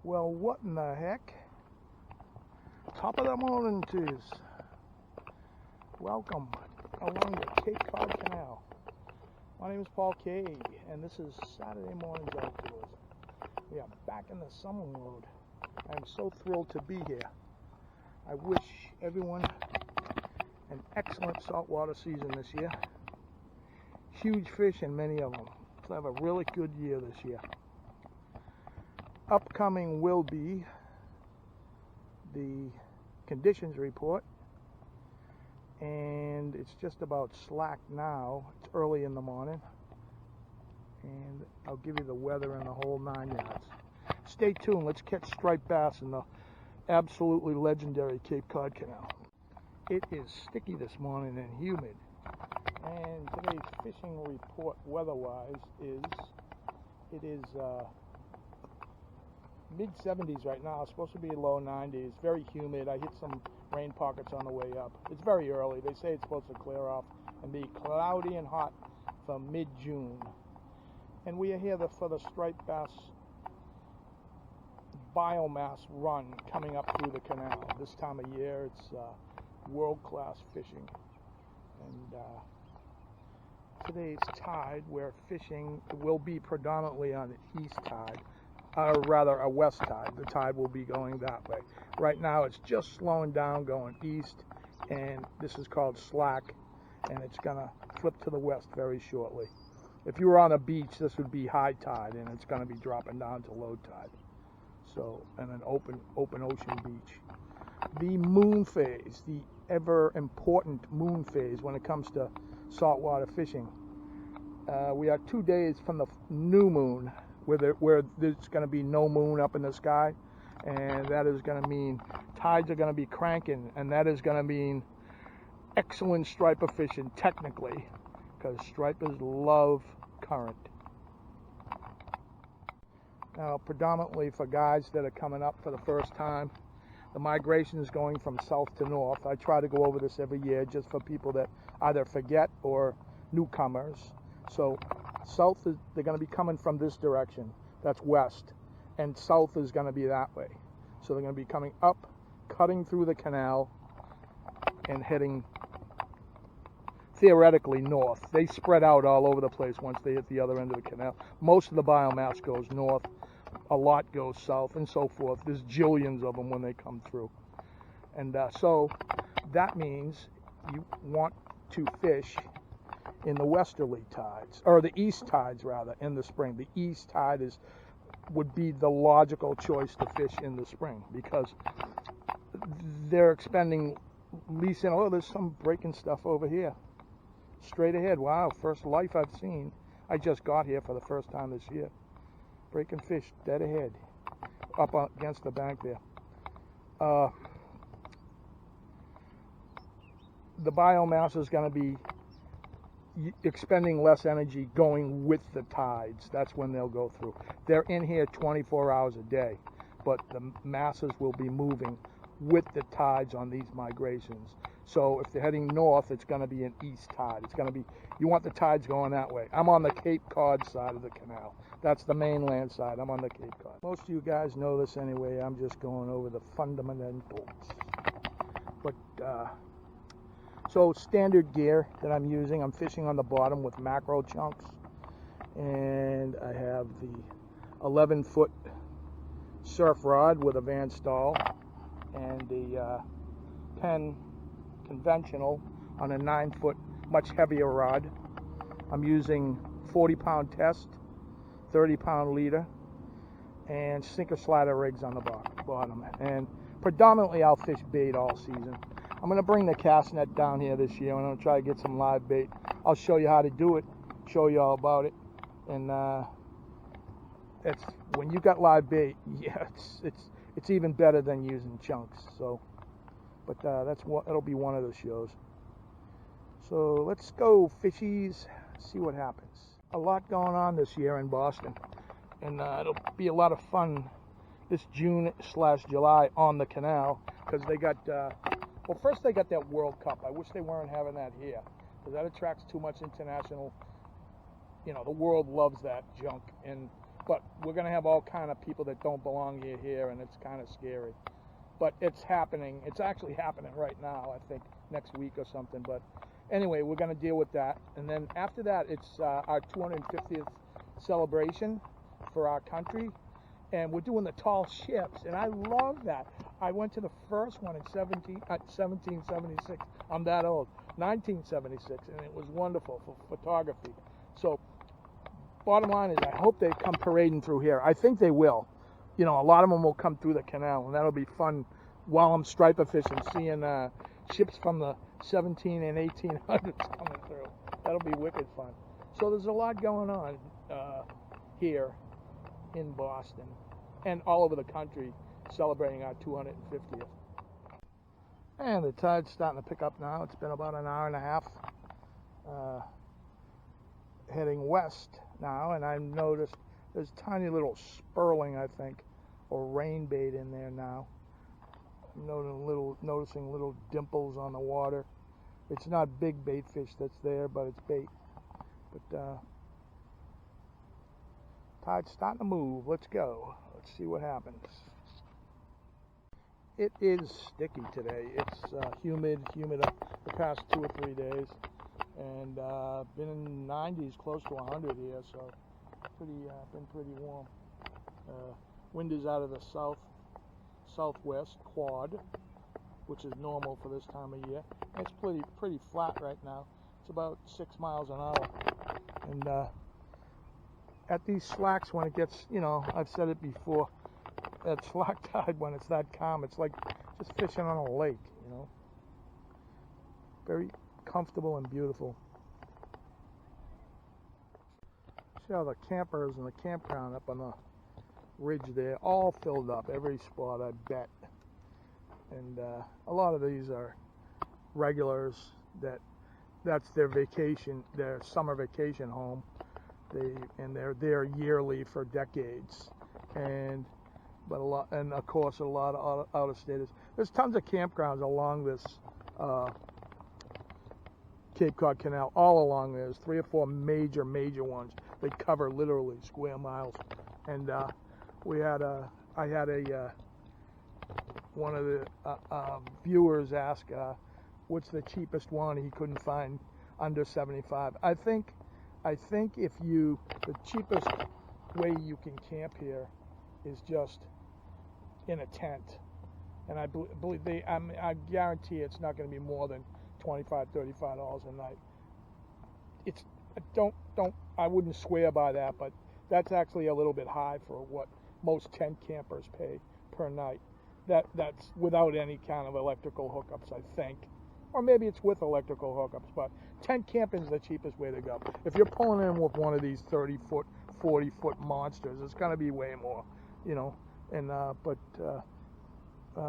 Well, what in the heck? Top of the morning to you. Welcome along the Cape Cod Canal. My name is Paul K, and this is Saturday Morning's Outdoors. We are back in the summer mode. I am so thrilled to be here. I wish everyone an excellent saltwater season this year. Huge fish in many of them. So have a really good year this year. Upcoming will be the conditions report, and it's just about slack now. It's early in the morning, and I'll give you the weather and the whole 9 yards. Stay tuned. Let's catch striped bass in the absolutely legendary Cape Cod Canal. It is sticky this morning and humid, and today's fishing report weather-wise is mid-70s right now. It's supposed to be low 90s. Very humid. I hit some rain pockets on the way up. It's very early. They say it's supposed to clear off and be cloudy and hot for mid-June. And we are here for the striped bass biomass run coming up through the canal. This time of year, it's world-class fishing. And today's tide, we're fishing, will be predominantly on the east tide. Or rather a west tide. The tide will be going that way. Right now it's just slowing down going east, and this is called slack, and it's gonna flip to the west very shortly. If you were on a beach, this would be high tide, and it's gonna be dropping down to low tide. So, and an open ocean beach. The moon phase, the ever important moon phase when it comes to saltwater fishing. We are 2 days from the new moon, where there's going to be no moon up in the sky, and that is going to mean tides are going to be cranking, and that is going to mean excellent striper fishing technically, because stripers love current. Now, predominantly for guys that are coming up for the first time, the migration is going from south to north. I try to go over this every year just for people that either forget or newcomers. So south is, they're going to be coming from this direction, that's west, and south is going to be that way. So they're going to be coming up, cutting through the canal, and heading theoretically north. They spread out all over the place once they hit the other end of the canal. Most of the biomass goes north, a lot goes south, and so forth. There's jillions of them when they come through. And so that means you want to fish in the westerly tides, or the east tides rather, in the spring. The east tide would be the logical choice to fish in the spring, because they're expending least in. Oh, there's some breaking stuff over here. Straight ahead. Wow, first life I've seen. I just got here for the first time this year. Breaking fish dead ahead, up against the bank there. The biomass is going to be expending less energy going with the tides. That's when they'll go through. They're in here 24 hours a day, but the masses will be moving with the tides on these migrations. So if they're heading north, it's going to be an east tide. It's going to be, you want the tides going that way. I'm on the Cape Cod side of the canal. That's the mainland side. I'm on the Cape Cod. Most of you guys know this anyway. I'm just going over the fundamentals. But so standard gear that I'm using, I'm fishing on the bottom with macro chunks, and I have the 11-foot surf rod with a Van Staal, and the Penn conventional on a 9-foot, much heavier rod. I'm using 40-pound test, 30-pound leader, and sinker slider rigs on the bottom. And predominantly I'll fish bait all season. I'm going to bring the cast net down here this year. I'm going to try to get some live bait. I'll show you how to do it, show you all about it. And it's when you got live bait, yeah, it's even better than using chunks. So, but it'll be one of the shows. So let's go, fishies. See what happens. A lot going on this year in Boston, and it'll be a lot of fun this June/July on the canal, because they got. Well, first they got that World Cup. I wish they weren't having that here, because that attracts too much international. You know, the world loves that junk, and But we're going to have all kind of people that don't belong here, and it's kind of scary. But it's happening. It's actually happening right now, I think, next week or something. But anyway, we're going to deal with that. And then after that, it's our 250th celebration for our country. And we're doing the tall ships, and I love that. I went to the first one in 1776. I'm that old. 1976, and it was wonderful for photography. So bottom line is, I hope they come parading through here. I think they will. You know, a lot of them will come through the canal, and that'll be fun while I'm striper fishing, seeing ships from the 17 and 1800s coming through. That'll be wicked fun. So there's a lot going on here in Boston and all over the country celebrating our 250th. And the tide's starting to pick up now. It's been about an hour and a half heading west now, and I've noticed there's tiny little spurling, I think, or rain bait in there now. I'm noticing little dimples on the water. It's not big bait fish that's there, but it's bait. But tide's starting to move. Let's go. Let's see what happens. It is sticky today. It's humid the past 2 or 3 days, and been in 90s, close to 100 here, so been pretty warm. Wind is out of the southwest quad, which is normal for this time of year. It's pretty flat right now. It's about 6 miles an hour, and at these slacks, when it gets, you know, I've said it before, at slack tide, when it's that calm, it's like just fishing on a lake, you know. Very comfortable and beautiful. See how the campers and the campground up on the ridge there, all filled up, every spot, I bet. And a lot of these are regulars that's their vacation, their summer vacation home. They're there yearly for decades, and of course a lot of out-of-staters. There's tons of campgrounds along this Cape Cod Canal, all along there. There's 3 or 4 major ones. They cover literally square miles, and I had one of the viewers ask what's the cheapest one. He couldn't find under 75. I think the cheapest way you can camp here is just in a tent, and I believe I guarantee it's not going to be more than $25, $35 a night. I wouldn't swear by that, but that's actually a little bit high for what most tent campers pay per night. That's without any kind of electrical hookups, I think. Or maybe it's with electrical hookups, but tent camping is the cheapest way to go. If you're pulling in with one of these 30-foot, 40-foot monsters, it's going to be way more, you know. And but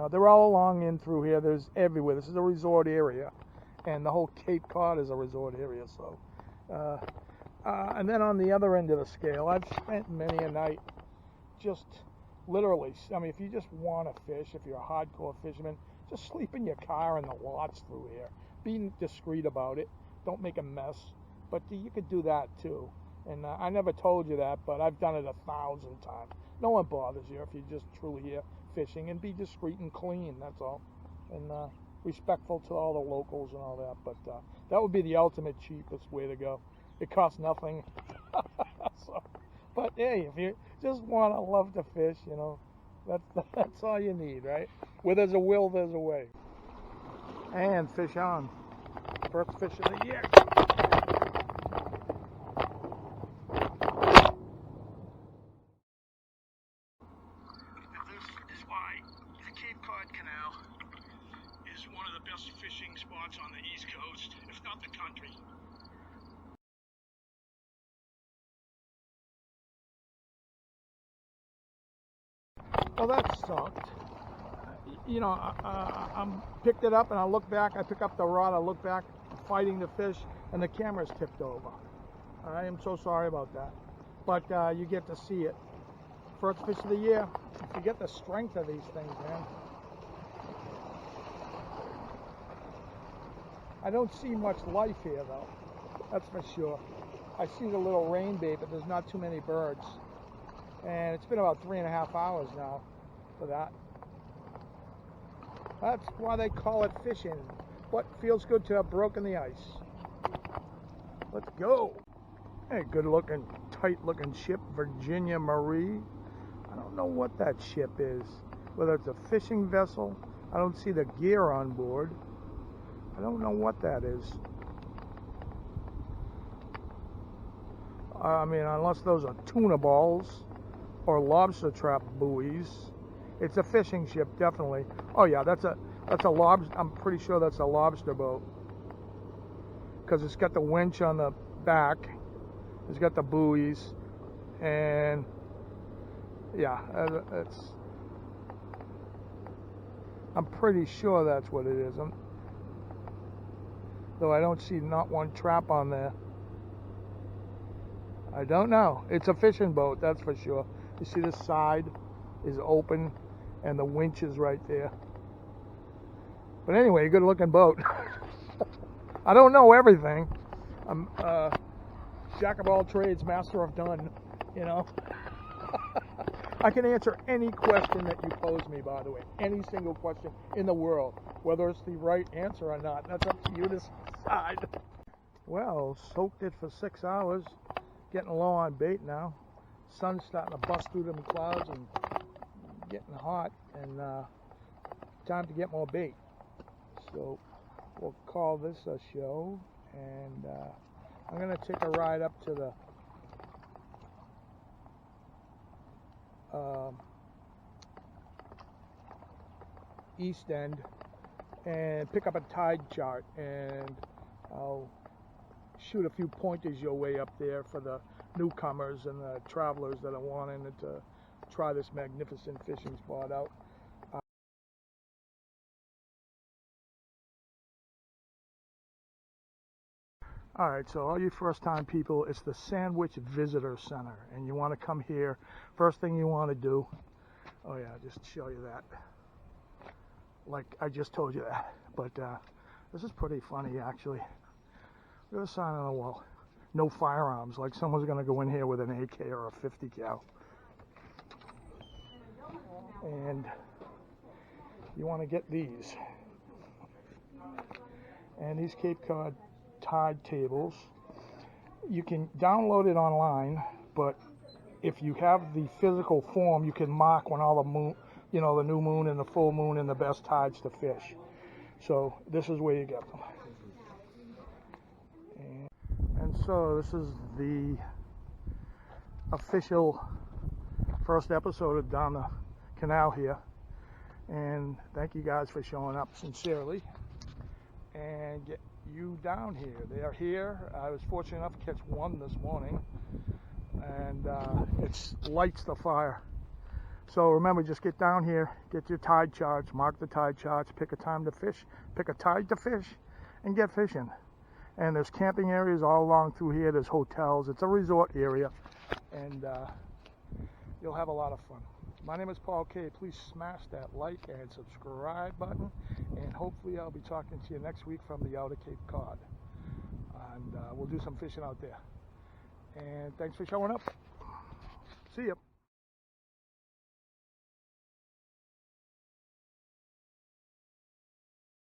they're all along in through here. There's everywhere. This is a resort area, and the whole Cape Cod is a resort area. So, and then on the other end of the scale, I've spent many a night just literally. I mean, if you just want to fish, if you're a hardcore fisherman, just sleep in your car in the lots through here. Be discreet about it. Don't make a mess. But you could do that too. And I never told you that, but I've done it 1,000 times. No one bothers you if you're just truly here fishing, and be discreet and clean. That's all. And respectful to all the locals and all that. But that would be the ultimate cheapest way to go. It costs nothing. But hey, if you just want to love to fish, you know, that's all you need, right? Where there's a will, there's a way. And fish on. First fish of the year. This is why the Cape Cod Canal is one of the best fishing spots on the East Coast, if not the country. Well, that sucked. You know, I picked it up and I look back. I pick up the rod. I look back, fighting the fish, and the camera's tipped over. I am so sorry about that. But you get to see it. First fish of the year. You get the strength of these things, man. I don't see much life here, though. That's for sure. I see the little rain bait, but there's not too many birds. And it's been about 3.5 hours now for that. That's why they call it fishing. What feels good to have broken the ice. Let's go. Hey, good looking, tight looking ship, Virginia Marie. I don't know what that ship is. Whether it's a fishing vessel. I don't see the gear on board. I don't know what that is. I mean, unless those are tuna balls or lobster trap buoys. It's a fishing ship, definitely. Oh yeah, that's a lobster. I'm pretty sure that's a lobster boat because it's got the winch on the back. It's got the buoys, and yeah, I'm pretty sure that's what it is. Though I don't see not one trap on there. I don't know. It's a fishing boat, that's for sure. You see this side is open and the winch is right there. But anyway, good looking boat. I don't know everything. I'm jack of all trades, master of none, you know. I can answer any question that you pose me, by the way. Any single question in the world. Whether it's the right answer or not, that's up to you to decide. Well, soaked it for 6 hours. Getting low on bait now. Sun's starting to bust through them clouds and getting hot, and time to get more bait. So we'll call this a show, and I'm going to take a ride up to the east end and pick up a tide chart, and I'll shoot a few pointers your way up there for the newcomers and the travelers that are wanting to try this magnificent fishing spot out. Alright, so all you first time people, it's the Sandwich Visitor Center, and you want to come here. First thing you want to do, oh yeah, just show you that, like I just told you that, but this is pretty funny actually. Look at the sign on the wall, no firearms, like someone's going to go in here with an AK or a 50 cal. And you want to get these, and these Cape Cod tide tables. You can download it online, but if you have the physical form, you can mark when all the moon, you know, the new moon and the full moon and the best tides to fish. So this is where you get them. And so this is the official first episode of Down the Canal here, and thank you guys for showing up sincerely and get you down here. They are here. I was fortunate enough to catch one this morning, and it lights the fire. So remember, just get down here, get your tide charts, mark the tide charts, pick a time to fish, pick a tide to fish, and get fishing. And there's camping areas all along through here. There's hotels. It's a resort area, and you'll have a lot of fun. My name is Paul K. Please smash that like and subscribe button, and hopefully I'll be talking to you next week from the outer Cape Cod, and we'll do some fishing out there. And thanks for showing up. See ya.